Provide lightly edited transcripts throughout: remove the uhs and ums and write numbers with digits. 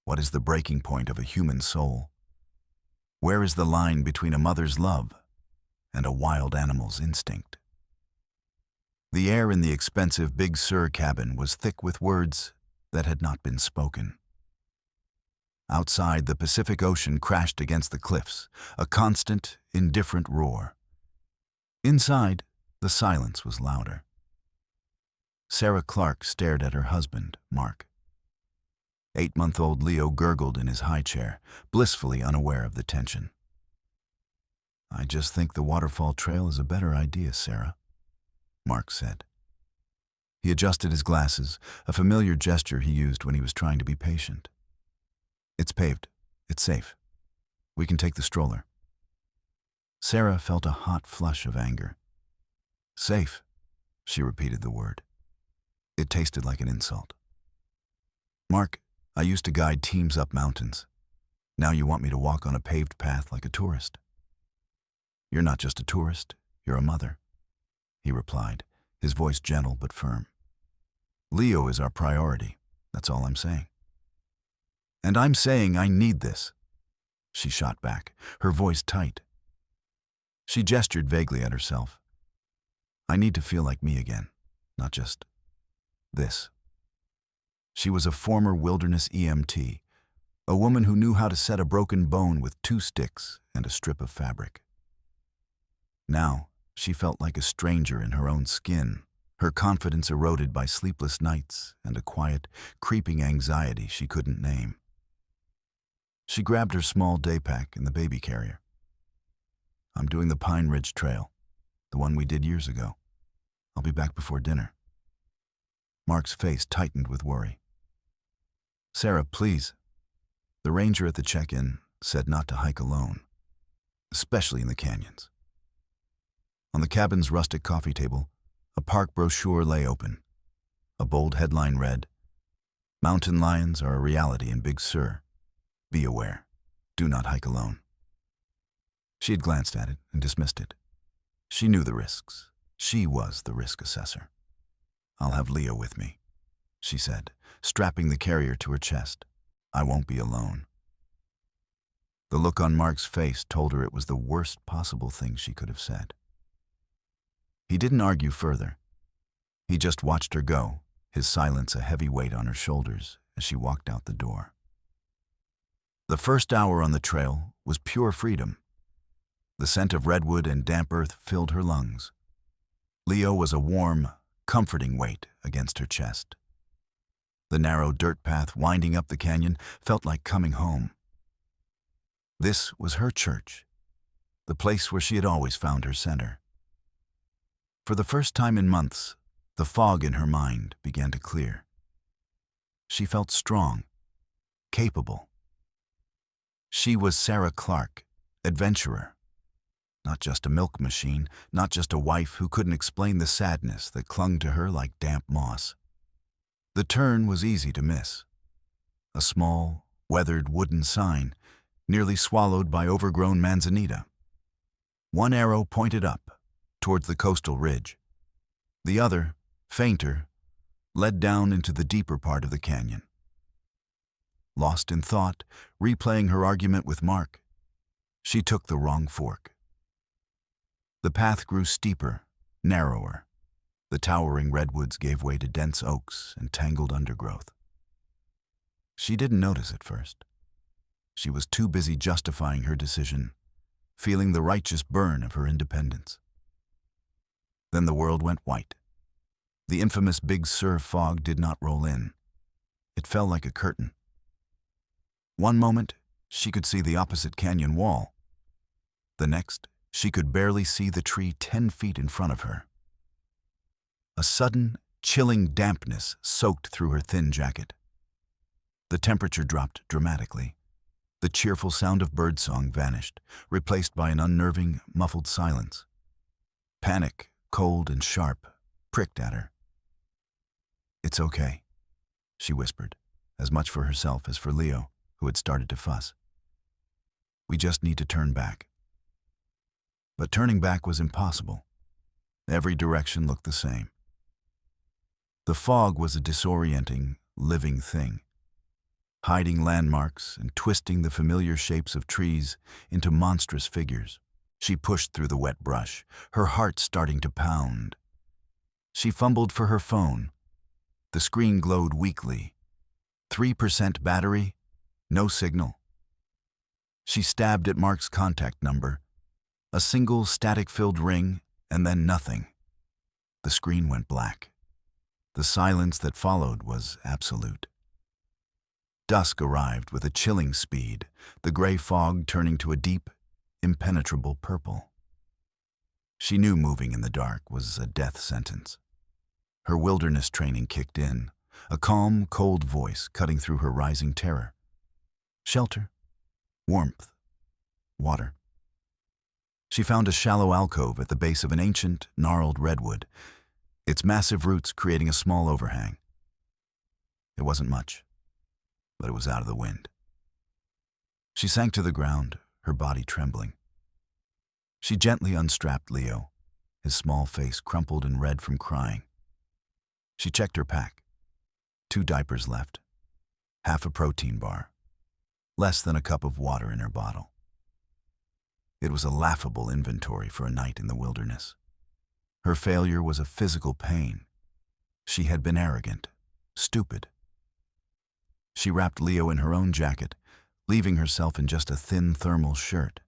What is the breaking point of a human soul? Where is the line between a mother's love and a wild animal's instinct? The air in the expensive Big Sur cabin was thick with words that had not been spoken. Outside, the Pacific Ocean crashed against the cliffs, a constant, indifferent roar. Inside, the silence was louder. Sarah Clark stared at her husband, Mark. 8-month-old Leo gurgled in his high chair, blissfully unaware of the tension. "I just think the waterfall trail is a better idea, Sarah," Mark said. He adjusted his glasses, a familiar gesture he used when he was trying to be patient. "It's paved. It's safe. We can take the stroller." Sarah felt a hot flush of anger. "Safe," she repeated the word. It tasted like an insult. "Mark, I used to guide teams up mountains. Now you want me to walk on a paved path like a tourist?" "You're not just a tourist, you're a mother," he replied, his voice gentle but firm. "Leo is our priority, that's all I'm saying." "And I'm saying I need this," she shot back, her voice tight. She gestured vaguely at herself. "I need to feel like me again, not just this." She was a former wilderness EMT, a woman who knew how to set a broken bone with 2 sticks and a strip of fabric. Now, she felt like a stranger in her own skin, her confidence eroded by sleepless nights and a quiet, creeping anxiety she couldn't name. She grabbed her small day pack in the baby carrier. "I'm doing the Pine Ridge Trail, the one we did years ago. I'll be back before dinner." Mark's face tightened with worry. "Sarah, please." The ranger at the check-in said not to hike alone, especially in the canyons. On the cabin's rustic coffee table, a park brochure lay open. A bold headline read, "Mountain lions are a reality in Big Sur. Be aware. Do not hike alone." She had glanced at it and dismissed it. She knew the risks. She was the risk assessor. "I'll have Leo with me," she said, strapping the carrier to her chest. "I won't be alone." The look on Mark's face told her it was the worst possible thing she could have said. He didn't argue further. He just watched her go, his silence a heavy weight on her shoulders as she walked out the door. The first hour on the trail was pure freedom. The scent of redwood and damp earth filled her lungs. Leo was a warm, comforting weight against her chest. The narrow dirt path winding up the canyon felt like coming home. This was her church, the place where she had always found her center. For the first time in months, the fog in her mind began to clear. She felt strong, capable. She was Sarah Clark, adventurer. Not just a milk machine, not just a wife who couldn't explain the sadness that clung to her like damp moss. The turn was easy to miss. A small, weathered wooden sign, nearly swallowed by overgrown manzanita. One arrow pointed up, towards the coastal ridge. The other, fainter, led down into the deeper part of the canyon. Lost in thought, replaying her argument with Mark, she took the wrong fork. The path grew steeper, narrower. The towering redwoods gave way to dense oaks and tangled undergrowth. She didn't notice at first. She was too busy justifying her decision, feeling the righteous burn of her independence. Then the world went white. The infamous Big Sur fog did not roll in. It fell like a curtain. One moment, she could see the opposite canyon wall. The next, she could barely see the tree 10 feet in front of her. A sudden, chilling dampness soaked through her thin jacket. The temperature dropped dramatically. The cheerful sound of birdsong vanished, replaced by an unnerving, muffled silence. Panic, cold and sharp, pricked at her. "It's okay," she whispered, as much for herself as for Leo, who had started to fuss. "We just need to turn back." But turning back was impossible. Every direction looked the same. The fog was a disorienting, living thing. hiding landmarks and twisting the familiar shapes of trees into monstrous figures. She pushed through the wet brush, her heart starting to pound. She fumbled for her phone. The screen glowed weakly. 3% battery, no signal. She stabbed at Mark's contact number. A single static-filled ring, and then nothing. The screen went black. The silence that followed was absolute. Dusk arrived with a chilling speed, the gray fog turning to a deep, impenetrable purple. She knew moving in the dark was a death sentence. Her wilderness training kicked in, a calm, cold voice cutting through her rising terror. Shelter, warmth, water. She found a shallow alcove at the base of an ancient, gnarled redwood, its massive roots creating a small overhang. It wasn't much, but it was out of the wind. She sank to the ground, her body trembling. She gently unstrapped Leo, his small face crumpled and red from crying. She checked her pack. 2 diapers left, half a protein bar, less than a cup of water in her bottle. It was a laughable inventory for a night in the wilderness. Her failure was a physical pain. She had been arrogant, stupid. She wrapped Leo in her own jacket, leaving herself in just a thin thermal shirt.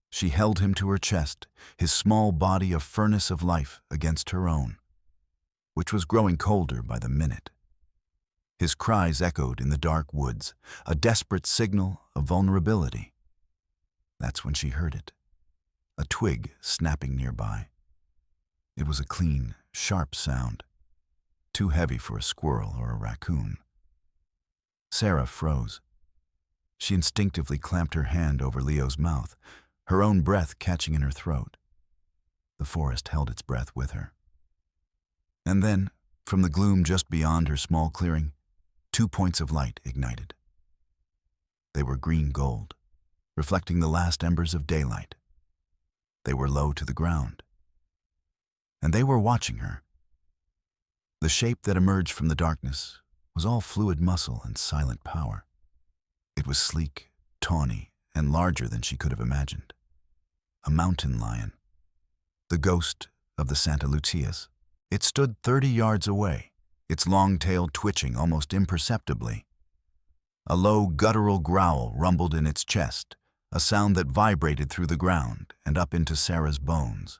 She held him to her chest, his small body a furnace of life against her own, which was growing colder by the minute. His cries echoed in the dark woods, a desperate signal of vulnerability. That's when she heard it, a twig snapping nearby. It was a clean, sharp sound, too heavy for a squirrel or a raccoon. Sarah froze. She instinctively clamped her hand over Leo's mouth, her own breath catching in her throat. The forest held its breath with her. And then, from the gloom just beyond her small clearing, 2 points of light ignited. They were green gold, reflecting the last embers of daylight. They were low to the ground. And they were watching her. The shape that emerged from the darkness was all fluid muscle and silent power. It was sleek, tawny, and larger than she could have imagined. A mountain lion, the ghost of the Santa Lucias. It stood 30 yards away, its long tail twitching almost imperceptibly. A low, guttural growl rumbled in its chest, a sound that vibrated through the ground and up into Sarah's bones.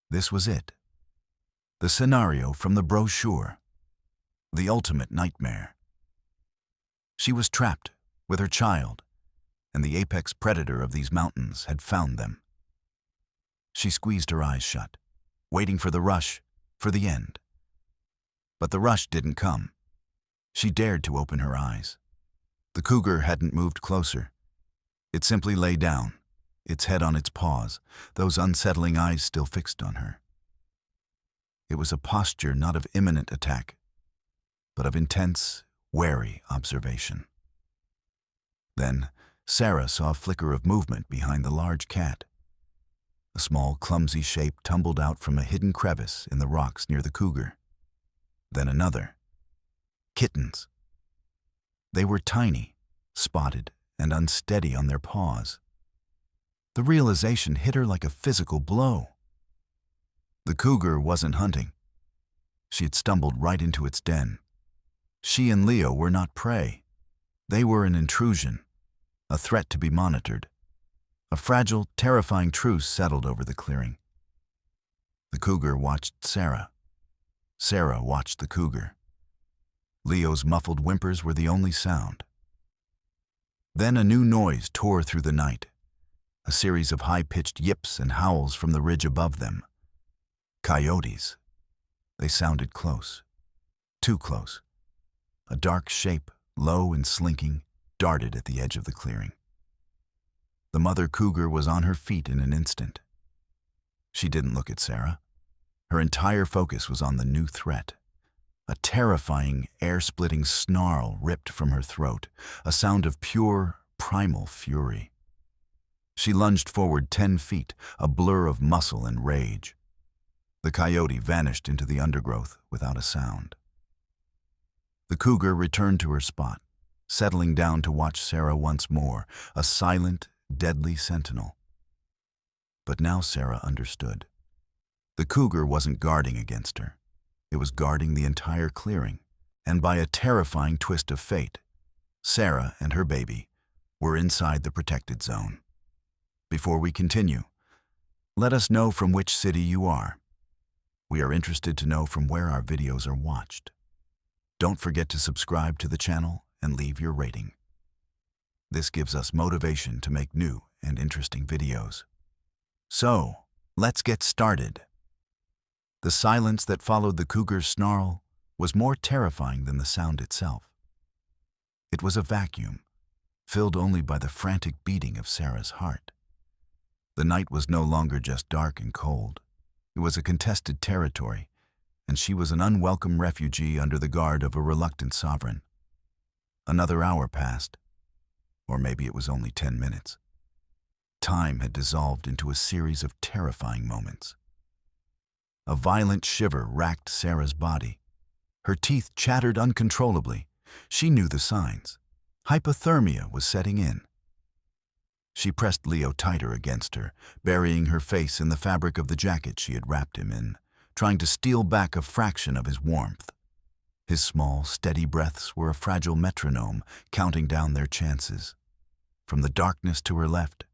This was it. The scenario from the brochure. The ultimate nightmare. She was trapped with her child, and the apex predator of these mountains had found them. She squeezed her eyes shut, waiting for the rush, for the end. But the rush didn't come. She dared to open her eyes. The cougar hadn't moved closer. It simply lay down, its head on its paws, those unsettling eyes still fixed on her. It was a posture not of imminent attack, but of intense, wary observation. Then, Sarah saw a flicker of movement behind the large cat. A small, clumsy shape tumbled out from a hidden crevice in the rocks near the cougar. Then another. Kittens. They were tiny, spotted, and unsteady on their paws. The realization hit her like a physical blow. The cougar wasn't hunting. She had stumbled right into its den. She and Leo were not prey. They were an intrusion, a threat to be monitored. A fragile, terrifying truce settled over the clearing. The cougar watched Sarah. Sarah watched the cougar. Leo's muffled whimpers were the only sound. Then a new noise tore through the night, a series of high-pitched yips and howls from the ridge above them. Coyotes. They sounded close. Too close. A dark shape, low and slinking, darted at the edge of the clearing. The mother cougar was on her feet in an instant. She didn't look at Sarah. Her entire focus was on the new threat. A terrifying, air-splitting snarl ripped from her throat, a sound of pure, primal fury. She lunged forward 10 feet, a blur of muscle and rage. The coyote vanished into the undergrowth without a sound. The cougar returned to her spot, settling down to watch Sarah once more, a silent, deadly sentinel. But now Sarah understood. The cougar wasn't guarding against her. It was guarding the entire clearing. And by a terrifying twist of fate, Sarah and her baby were inside the protected zone. Before we continue, let us know from which city you are. We are interested to know from where our videos are watched. Don't forget to subscribe to the channel and leave your rating. This gives us motivation to make new and interesting videos. So, let's get started. The silence that followed the cougar's snarl was more terrifying than the sound itself. It was a vacuum, filled only by the frantic beating of Sarah's heart. The night was no longer just dark and cold. It was a contested territory, and she was an unwelcome refugee under the guard of a reluctant sovereign. Another hour passed, or maybe it was only 10 minutes. Time had dissolved into a series of terrifying moments. A violent shiver racked Sarah's body. Her teeth chattered uncontrollably. She knew the signs. Hypothermia was setting in. She pressed Leo tighter against her, burying her face in the fabric of the jacket she had wrapped him in, trying to steal back a fraction of his warmth. His small, steady breaths were a fragile metronome, counting down their chances. From the darkness to her left,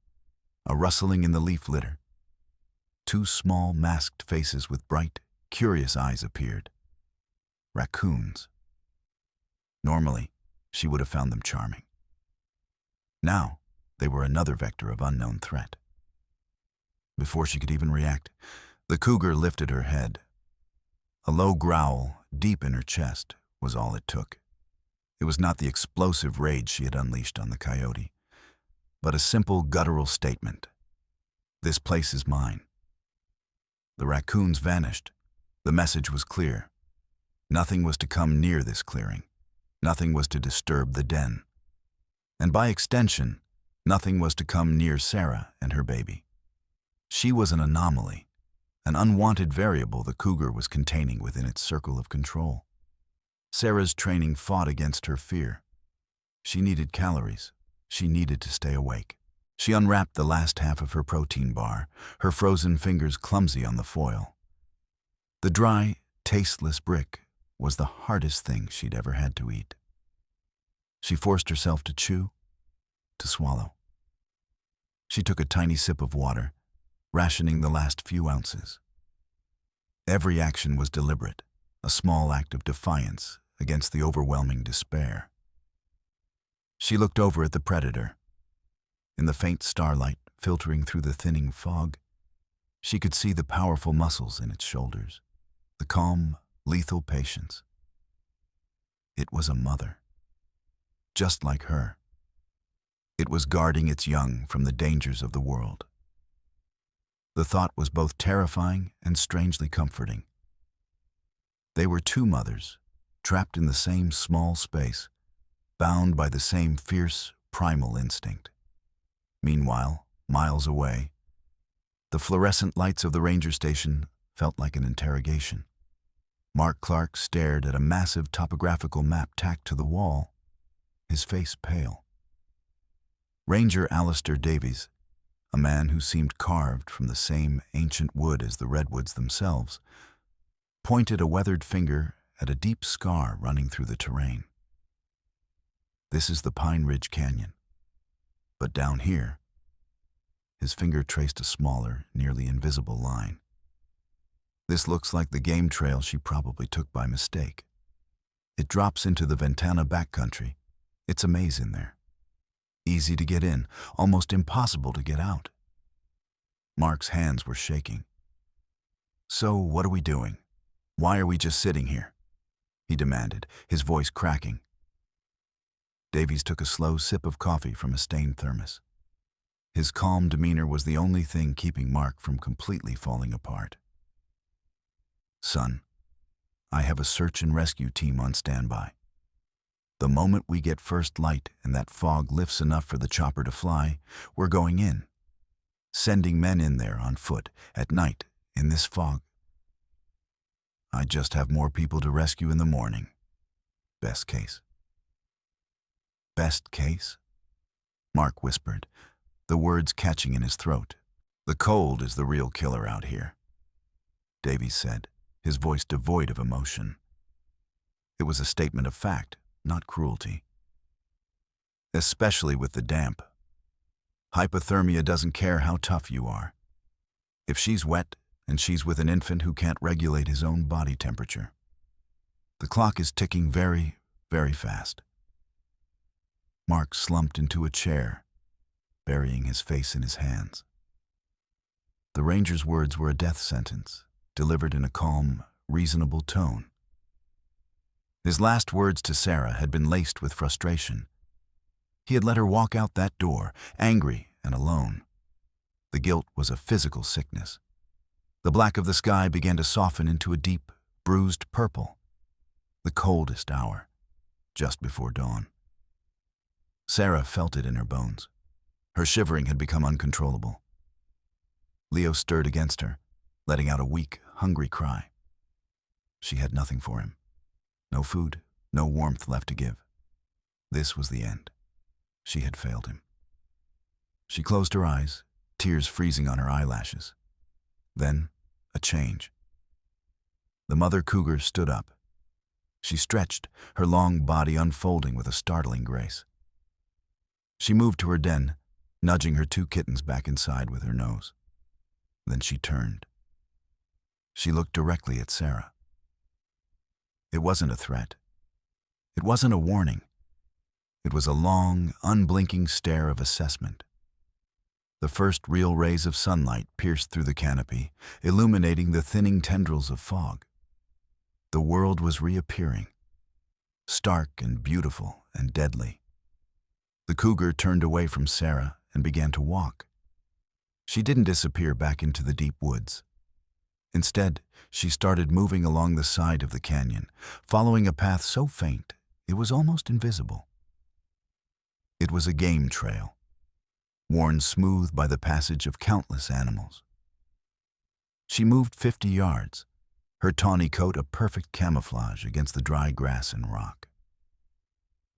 a rustling in the leaf litter. Two small, masked faces with bright, curious eyes appeared. Raccoons. Normally, she would have found them charming. Now, they were another vector of unknown threat. Before she could even react, the cougar lifted her head. A low growl, deep in her chest, was all it took. It was not the explosive rage she had unleashed on the coyote, but a simple guttural statement. This place is mine. The raccoons vanished. The message was clear. Nothing was to come near this clearing. Nothing was to disturb the den. And by extension, nothing was to come near Sarah and her baby. She was an anomaly, an unwanted variable the cougar was containing within its circle of control. Sarah's training fought against her fear. She needed calories. She needed to stay awake. She unwrapped the last half of her protein bar, her frozen fingers clumsy on the foil. The dry, tasteless brick was the hardest thing she'd ever had to eat. She forced herself to chew, to swallow. She took a tiny sip of water, rationing the last few ounces. Every action was deliberate, a small act of defiance against the overwhelming despair. She looked over at the predator. In the faint starlight filtering through the thinning fog, she could see the powerful muscles in its shoulders, the calm, lethal patience. It was a mother, just like her. It was guarding its young from the dangers of the world. The thought was both terrifying and strangely comforting. They were two mothers, trapped in the same small space, bound by the same fierce, primal instinct. Meanwhile, miles away, the fluorescent lights of the ranger station felt like an interrogation. Mark Clark stared at a massive topographical map tacked to the wall, his face pale. Ranger Alistair Davies, a man who seemed carved from the same ancient wood as the redwoods themselves, pointed a weathered finger at a deep scar running through the terrain. This is the Pine Ridge Canyon. But down here, his finger traced a smaller, nearly invisible line. This looks like the game trail she probably took by mistake. It drops into the Ventana backcountry. It's a maze in there. Easy to get in, almost impossible to get out. Mark's hands were shaking. So what are we doing? Why are we just sitting here? He demanded, his voice cracking. Davies took a slow sip of coffee from a stained thermos. His calm demeanor was the only thing keeping Mark from completely falling apart. Son, I have a search and rescue team on standby. The moment we get first light and that fog lifts enough for the chopper to fly, we're going in. Sending men in there on foot, at night, in this fog. I just have more people to rescue in the morning. Best case. Best case? Mark whispered, the words catching in his throat. The cold is the real killer out here, Davies said, his voice devoid of emotion. It was a statement of fact, not cruelty. Especially with the damp. Hypothermia doesn't care how tough you are. If she's wet, and she's with an infant who can't regulate his own body temperature. The clock is ticking very, very fast. Mark slumped into a chair, burying his face in his hands. The ranger's words were a death sentence, delivered in a calm, reasonable tone. His last words to Sarah had been laced with frustration. He had let her walk out that door, angry and alone. The guilt was a physical sickness. The black of the sky began to soften into a deep, bruised purple. The coldest hour, just before dawn. Sarah felt it in her bones. Her shivering had become uncontrollable. Leo stirred against her, letting out a weak, hungry cry. She had nothing for him. No food, no warmth left to give. This was the end. She had failed him. She closed her eyes, tears freezing on her eyelashes. Then, a change. The mother cougar stood up. She stretched, her long body unfolding with a startling grace. She moved to her den, nudging her 2 kittens back inside with her nose. Then she turned. She looked directly at Sarah. It wasn't a threat. It wasn't a warning. It was a long, unblinking stare of assessment. The first real rays of sunlight pierced through the canopy, illuminating the thinning tendrils of fog. The world was reappearing, stark and beautiful and deadly. The cougar turned away from Sarah and began to walk. She didn't disappear back into the deep woods. Instead, she started moving along the side of the canyon, following a path so faint it was almost invisible. It was a game trail, worn smooth by the passage of countless animals. She moved 50 yards, her tawny coat a perfect camouflage against the dry grass and rock.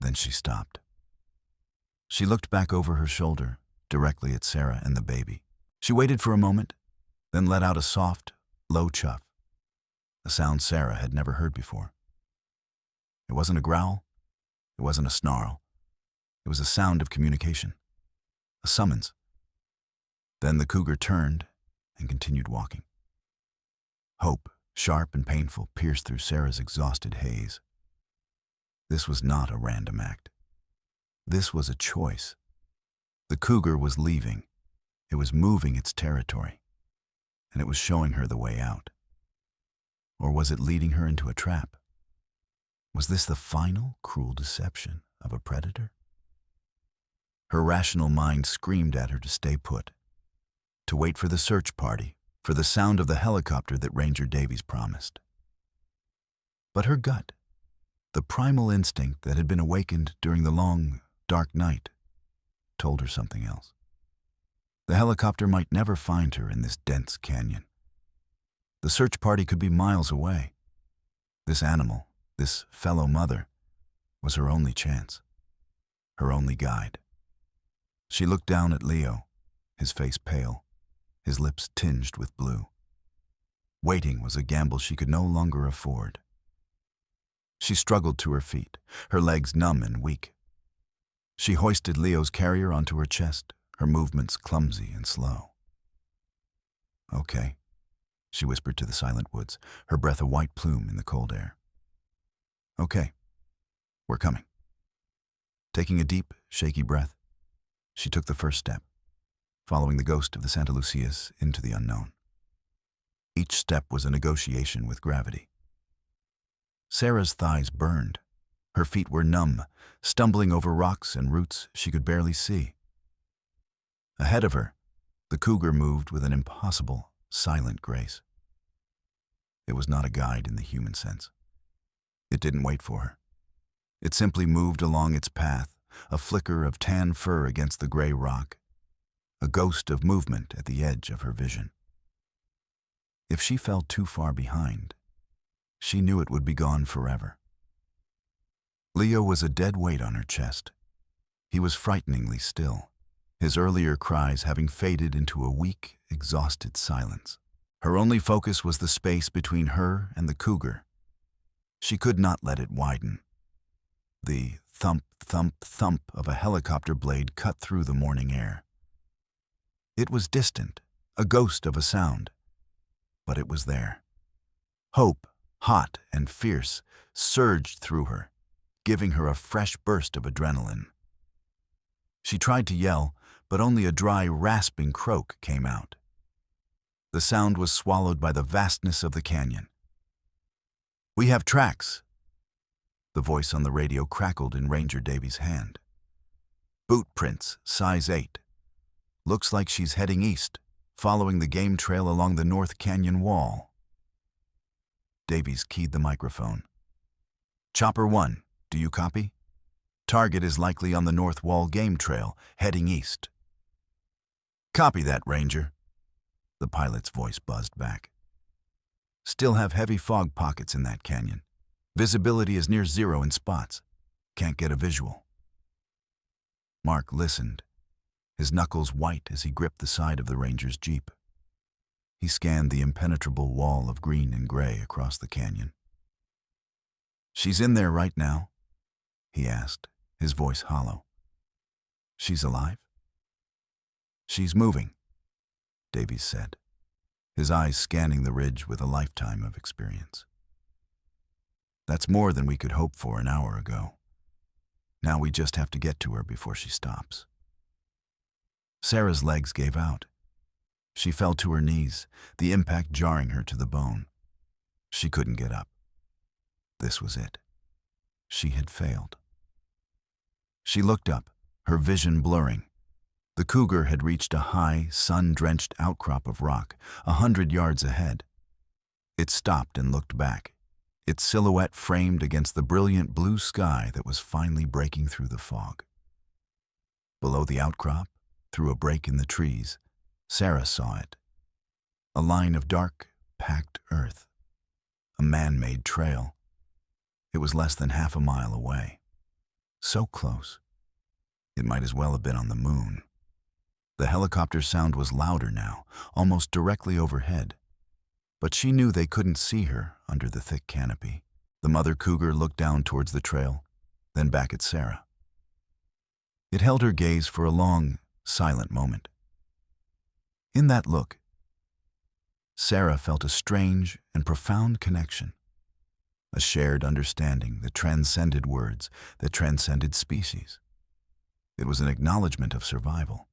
Then she stopped. She looked back over her shoulder, directly at Sarah and the baby. She waited for a moment, then let out a soft, low chuff, a sound Sarah had never heard before. It wasn't a growl, it wasn't a snarl. It was a sound of communication, a summons. Then the cougar turned and continued walking. Hope, sharp and painful, pierced through Sarah's exhausted haze. This was not a random act. This was a choice. The cougar was leaving. It was moving its territory, and it was showing her the way out. Or was it leading her into a trap? Was this the final cruel deception of a predator? Her rational mind screamed at her to stay put, to wait for the search party, for the sound of the helicopter that Ranger Davies promised. But her gut, the primal instinct that had been awakened during the long, dark night, told her something else. The helicopter might never find her in this dense canyon. The search party could be miles away. This animal, this fellow mother, was her only chance, her only guide. She looked down at Leo, his face pale, his lips tinged with blue. Waiting was a gamble she could no longer afford. She struggled to her feet, her legs numb and weak. She hoisted Leo's carrier onto her chest, her movements clumsy and slow. "Okay," she whispered to the silent woods, her breath a white plume in the cold air. "Okay, we're coming." Taking a deep, shaky breath, she took the first step, following the ghost of the Santa Lucias into the unknown. Each step was a negotiation with gravity. Sarah's thighs burned. Her feet were numb, stumbling over rocks and roots she could barely see. Ahead of her, the cougar moved with an impossible, silent grace. It was not a guide in the human sense. It didn't wait for her. It simply moved along its path, a flicker of tan fur against the gray rock, a ghost of movement at the edge of her vision. If she fell too far behind, she knew it would be gone forever. Leo was a dead weight on her chest. He was frighteningly still, his earlier cries having faded into a weak, exhausted silence. Her only focus was the space between her and the cougar. She could not let it widen. The thump, thump, thump of a helicopter blade cut through the morning air. It was distant, a ghost of a sound, but it was there. Hope, hot and fierce, surged through her, giving her a fresh burst of adrenaline. She tried to yell, but only a dry, rasping croak came out. The sound was swallowed by the vastness of the canyon. "We have tracks." The voice on the radio crackled in Ranger Davy's hand. "Boot prints, size 8. Looks like she's heading east, following the game trail along the North Canyon wall." Davies keyed the microphone. "Chopper 1, do you copy? Target is likely on the North Wall game trail, heading east." "Copy that, Ranger." The pilot's voice buzzed back. "Still have heavy fog pockets in that canyon. Visibility is near zero in spots. Can't get a visual." Mark listened, his knuckles white as he gripped the side of the Ranger's Jeep. He scanned the impenetrable wall of green and gray across the canyon. "She's in there right now?" he asked, his voice hollow. "She's alive?" "She's moving," Davies said, his eyes scanning the ridge with a lifetime of experience. "That's more than we could hope for an hour ago. Now we just have to get to her before she stops." Sarah's legs gave out. She fell to her knees, the impact jarring her to the bone. She couldn't get up. This was it. She had failed. She looked up, her vision blurring. The cougar had reached a high, sun-drenched outcrop of rock, 100 yards ahead. It stopped and looked back, its silhouette framed against the brilliant blue sky that was finally breaking through the fog. Below the outcrop, through a break in the trees, Sarah saw it. A line of dark, packed earth. A man-made trail. It was less than half a mile away. So close. It might as well have been on the moon. The helicopter sound was louder now, almost directly overhead. But she knew they couldn't see her under the thick canopy. The mother cougar looked down towards the trail, then back at Sarah. It held her gaze for a long, silent moment. In that look, Sarah felt a strange and profound connection, a shared understanding that transcended words, that transcended species. It was an acknowledgement of survival.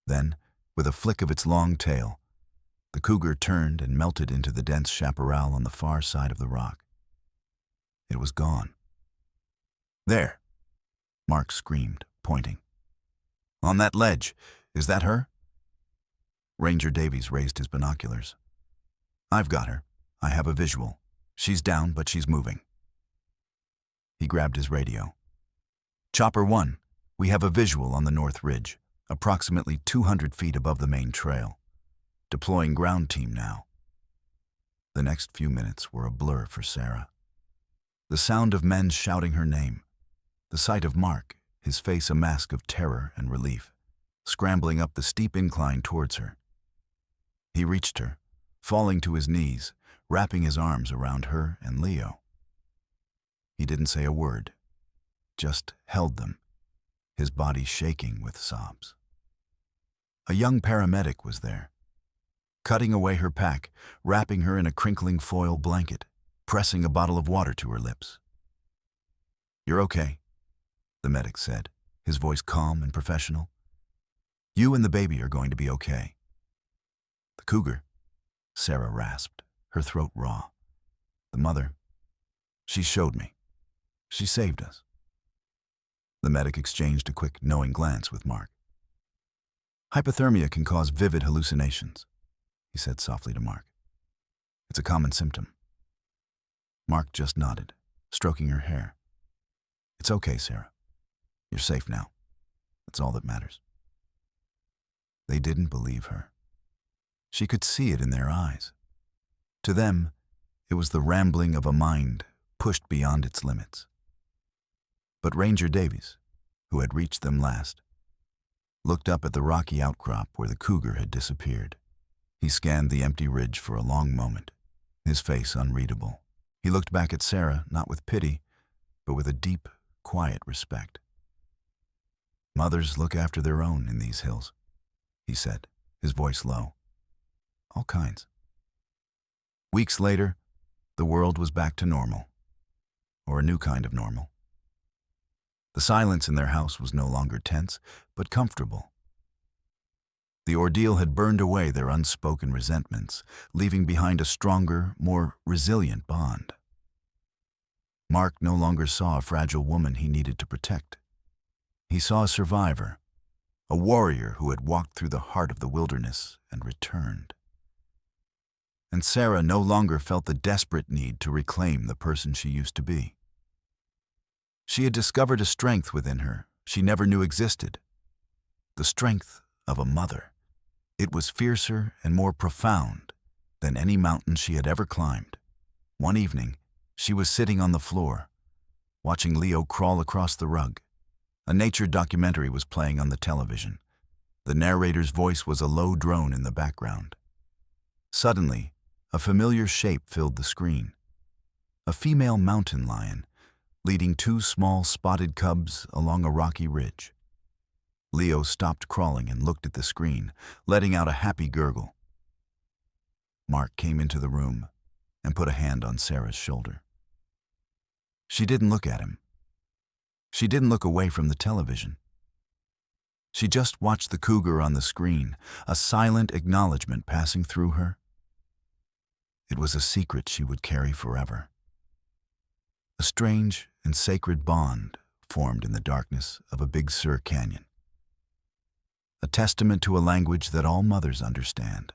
Then, with a flick of its long tail, the cougar turned and melted into the dense chaparral on the far side of the rock. It was gone. "There!" Mark screamed, pointing. "On that ledge. Is that her?" Ranger Davies raised his binoculars. "I've got her. I have a visual. She's down, but she's moving." He grabbed his radio. "Chopper 1, we have a visual on the North Ridge, approximately 200 feet above the main trail. Deploying ground team now." The next few minutes were a blur for Sarah. The sound of men shouting her name. The sight of Mark, his face a mask of terror and relief, scrambling up the steep incline towards her. He reached her, falling to his knees, wrapping his arms around her and Leo. He didn't say a word, just held them, his body shaking with sobs. A young paramedic was there, cutting away her pack, wrapping her in a crinkling foil blanket, pressing a bottle of water to her lips. "You're okay," the medic said, his voice calm and professional. "You and the baby are going to be okay." "The cougar," Sarah rasped, her throat raw. "The mother, she showed me. She saved us." The medic exchanged a quick, knowing glance with Mark. "Hypothermia can cause vivid hallucinations," he said softly to Mark. "It's a common symptom." Mark just nodded, stroking her hair. "It's okay, Sarah. You're safe now. That's all that matters." They didn't believe her. She could see it in their eyes. To them, it was the rambling of a mind pushed beyond its limits. But Ranger Davies, who had reached them last, looked up at the rocky outcrop where the cougar had disappeared. He scanned the empty ridge for a long moment, his face unreadable. He looked back at Sarah, not with pity, but with a deep, quiet respect. "Mothers look after their own in these hills," he said, his voice low. "All kinds." Weeks later, the world was back to normal, or a new kind of normal. The silence in their house was no longer tense, but comfortable. The ordeal had burned away their unspoken resentments, leaving behind a stronger, more resilient bond. Mark no longer saw a fragile woman he needed to protect. He saw a survivor, a warrior who had walked through the heart of the wilderness and returned. And Sarah no longer felt the desperate need to reclaim the person she used to be. She had discovered a strength within her she never knew existed, the strength of a mother. It was fiercer and more profound than any mountain she had ever climbed. One evening, she was sitting on the floor, watching Leo crawl across the rug. A nature documentary was playing on the television. The narrator's voice was a low drone in the background. Suddenly, a familiar shape filled the screen. A female mountain lion, leading two small spotted cubs along a rocky ridge. Leo stopped crawling and looked at the screen, letting out a happy gurgle. Mark came into the room and put a hand on Sarah's shoulder. She didn't look at him. She didn't look away from the television. She just watched the cougar on the screen, a silent acknowledgement passing through her. It was a secret she would carry forever. A strange and sacred bond formed in the darkness of a Big Sur canyon. A testament to a language that all mothers understand.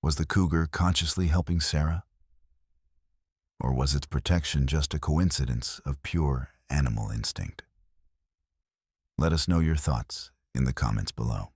Was the cougar consciously helping Sarah? Or was its protection just a coincidence of pure animal instinct? Let us know your thoughts in the comments below.